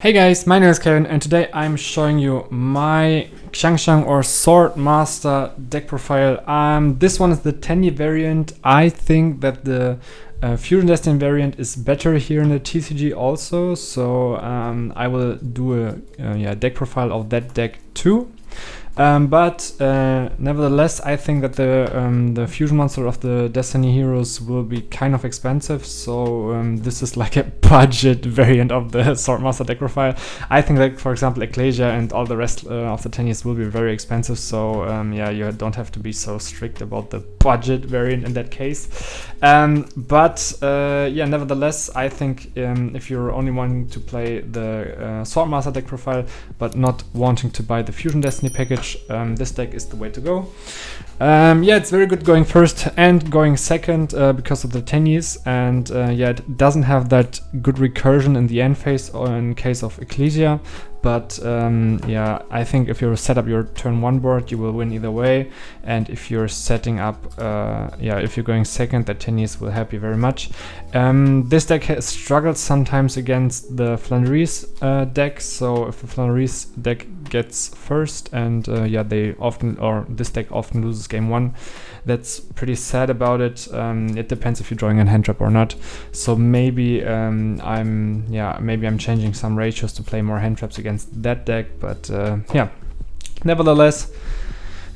Hey guys, my name is Kevin and today I'm showing you my Xiangjian or Swordmaster deck profile. This one is the Tenyi variant. I think that the Fusion Destiny variant is better here in the TCG also, so I will do a deck profile of that deck too. But nevertheless, I think that the fusion monster of the Destiny heroes will be kind of expensive, so this is like a budget variant of the Swordmaster deck profile. I think that, for example, Ecclesia and all the rest of the Tenyis will be very expensive, so yeah, you don't have to be so strict about the budget variant in that case. But yeah, nevertheless, I think if you're only wanting to play the Swordmaster deck profile, but not wanting to buy the Fusion Destiny package, this deck is the way to go. Yeah, it's very good going first and going second because of the Tenyis, and yeah, it doesn't have that good recursion in the end phase or in case of Ecclesia. But yeah, I think if you set up your turn 1 board, you will win either way. And if you're setting up, yeah, if you're going second, the Tenyis will help you very much. This deck has struggled sometimes against the Flannery's deck. So if the Flannery's deck gets first, and yeah, this deck often loses game 1. That's pretty sad about it. It depends if you're drawing a hand trap or not. So maybe I'm changing some ratios to play more hand traps against that deck. But yeah, nevertheless,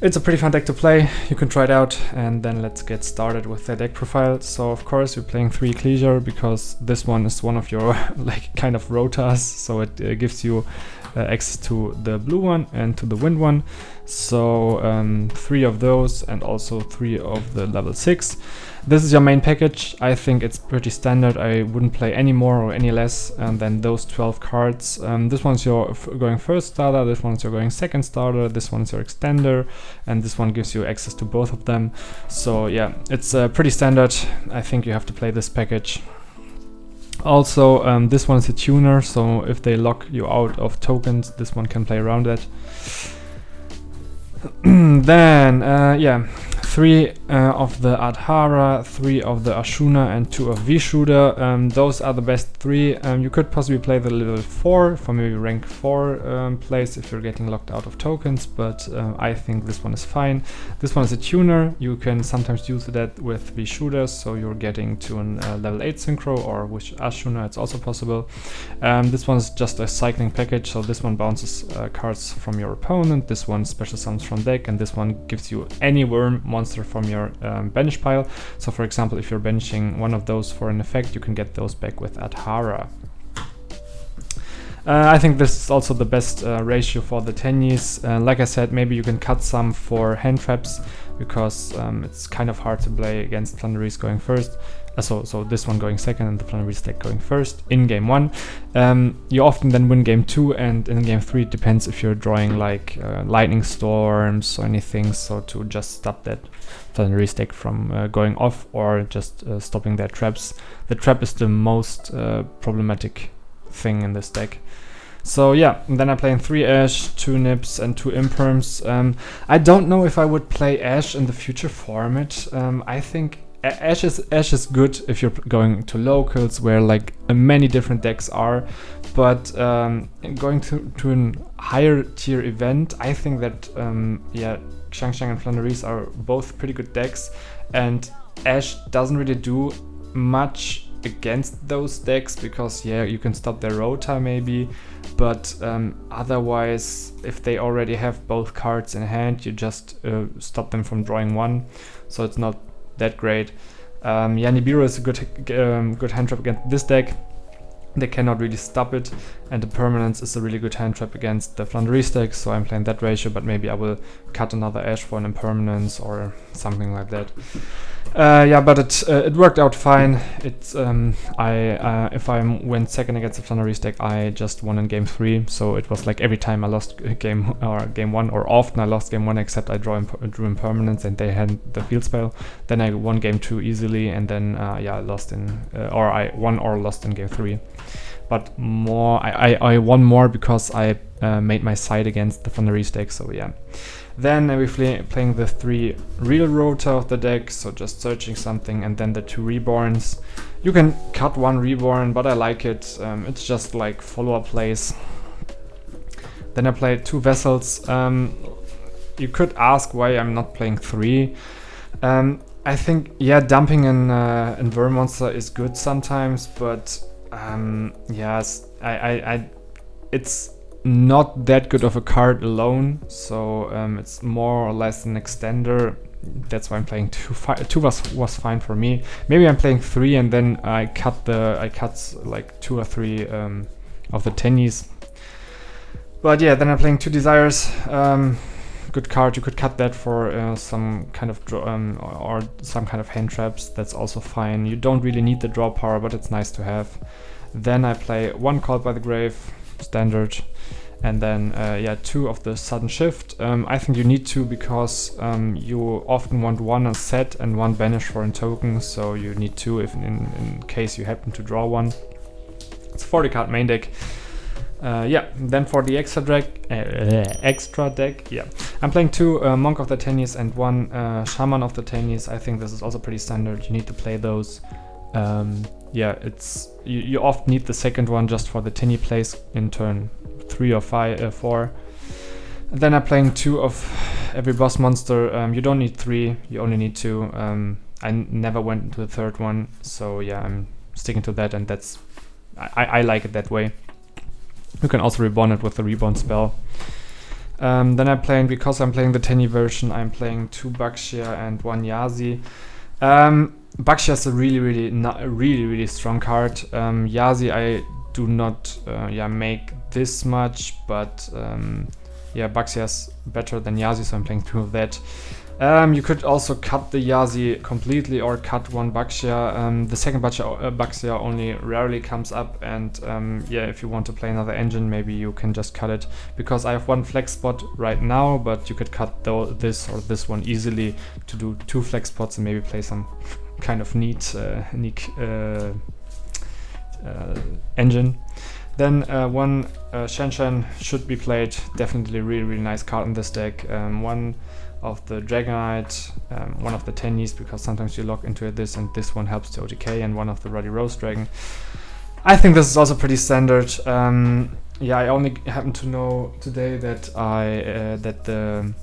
it's a pretty fun deck to play. You can try it out, and then let's get started with the deck profile. So of course you're playing 3 Ecclesia because this one is one of your like kind of rotas. So it gives you access to the blue one and to the wind one. So 3 of those and also 3 of the level 6. This is your main package. I think it's pretty standard. I wouldn't play any more or any less than those 12 cards. This one's your going first starter, this one's your going second starter, this one's your extender, and this one gives you access to both of them. So yeah, it's pretty standard. I think you have to play this package. Also, this one is a tuner, so if they lock you out of tokens, this one can play around that. Then, yeah, 3 of the Adhara, 3 of the Ashuna, and 2 of Vishuddha. Those are the best 3. You could possibly play the level 4 for maybe rank 4 place if you're getting locked out of tokens, but I think this one is fine. This one is a tuner. You can sometimes use that with Vishuddha, so you're getting to a level 8 synchro, or with Ashuna it's also possible. This one is just a cycling package, so this one bounces cards from your opponent, this one special summons from deck, and this one gives you any worm monster from your bench pile. So for example, if you're benching one of those for an effect, you can get those back with Adhara. I think this is also the best ratio for the Tenyis. Like I said, maybe you can cut some for hand traps, because it's kind of hard to play against Flannery's going first. So this one going second and the Flannery's deck going first in game 1. You often then win game 2, and in game 3 it depends if you're drawing like lightning storms or anything, so to just stop that Flannery's deck from going off, or just stopping their traps. The trap is the most problematic thing in this deck. So yeah, and then I'm playing 3 Ash, 2 Nips, and 2 Imperms. I don't know if I would play Ash in the future format. I think Ash is good if you're going to locals where like many different decks are, but going to a higher tier event, I think that yeah, Xiangjian and Flannery's are both pretty good decks, and Ash doesn't really do much against those decks, because yeah, you can stop their rota maybe, but otherwise if they already have both cards in hand, you just stop them from drawing 1, so it's not that great. Yeah, Nibiru is a good hand trap against this deck. They cannot really stop it, and the Permanence is a really good hand trap against the Flannery's deck, so I'm playing that ratio, but maybe I will cut another Ash for an Impermanence or something like that. Yeah, but it worked out fine. It's if I went second against the Flannery's deck, I just won in game 3. So it was like every time I lost game 1, or often I lost game 1, except I drew Impermanence and they had the field spell. Then I won game 2 easily, and then yeah, I lost I won or lost in game 3. But I won more because I made my side against the Flannery's deck. So yeah. Then we're playing the 3 real rota of the deck, so just searching something, and then the 2 reborns. You can cut one Reborn, but I like it. It's just like follower plays. Then I played 2 Vessels. You could ask why I'm not playing 3. I think, yeah, dumping in Vermonster is good sometimes, but yes, it's not that good of a card alone, so it's more or less an extender. That's why I'm playing 2. 2 was fine for me. Maybe I'm playing 3 and then I cut like 2 or 3 of the Tenyis. But yeah, then I'm playing 2 Desires. Good card. You could cut that for some kind of draw or some kind of hand traps. That's also fine. You don't really need the draw power, but it's nice to have. Then I play 1 Called by the Grave, standard, and then yeah, 2 of the Sudden Shift. I think you need 2 because you often want 1 on set and 1 banish for a token, so you need 2 if in case you happen to draw 1. It's a 40 card main deck. Yeah, then for the extra deck, yeah, I'm playing 2 Monk of the Tenyis and 1 Shaman of the Tenyis. I think this is also pretty standard. You need to play those. Yeah, it's you often need the second one just for the Tenyi plays in turn 3 or 4. And then I'm playing 2 of every boss monster. You don't need 3, you only need 2. I never went into the third one, so yeah, I'm sticking to that, and that's I like it that way. You can also reborn it with the reborn spell. Then I'm playing, because I'm playing the Tenyi version, I'm playing 2 Baxia and 1 Yazi. Baxia is a really strong card. Yazi I do not make this much, but yeah, Baxia is better than Yazi, so I'm playing 2 of that. You could also cut the Yazi completely or cut 1 Baxia. The second Baxia only rarely comes up, and yeah, if you want to play another engine, maybe you can just cut it, because I have 1 flex spot right now, but you could cut this or this one easily to do 2 flex spots and maybe play some kind of neat engine. Then 1 Xiangjian should be played. Definitely really nice card in this deck. 1 of the Dragonite, 1 of the Tenyis, because sometimes you lock into this, and this one helps to OTK, and 1 of the Ruddy Rose Dragon. I think this is also pretty standard. Yeah, I only happen to know today that that the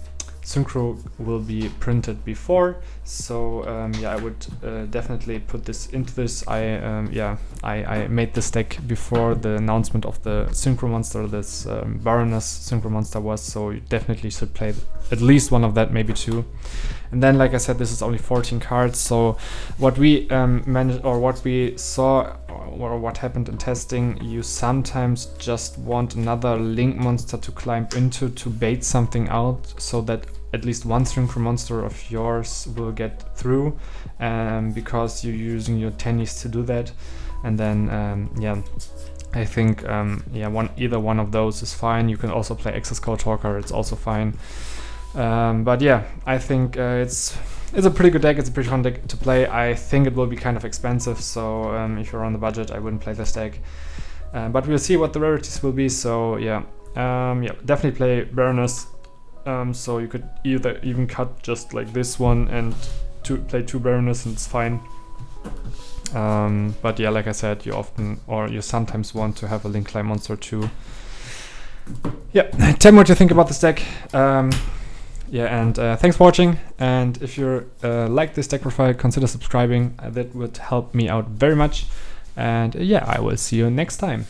Synchro will be printed before, so yeah, I would definitely put this into this. I made this deck before the announcement of the Synchro monster. This Baroness Synchro monster was, so you definitely should play at least 1 of that, maybe 2. And then, like I said, this is only 14 cards, so what we managed, or what we saw, or what happened in testing, you sometimes just want another Link monster to climb into to bait something out, so that at least 1 Synchro monster of yours will get through, because you're using your Tenyis to do that. And then yeah, I think yeah, either one of those is fine. You can also play Access Code Talker, it's also fine. But yeah, I think it's a pretty good deck. It's a pretty fun deck to play. I think it will be kind of expensive, so if you're on the budget, I wouldn't play this deck. But we'll see what the rarities will be. So yeah, yeah, definitely play Baroness. So you could even cut just like this one and play 2 Baroness, and it's fine. But yeah, like I said, you sometimes want to have a Link Climb monster too. Yeah, tell me what you think about this deck. Yeah, and thanks for watching, and if you like this deck profile, consider subscribing. That would help me out very much, and yeah, I will see you next time.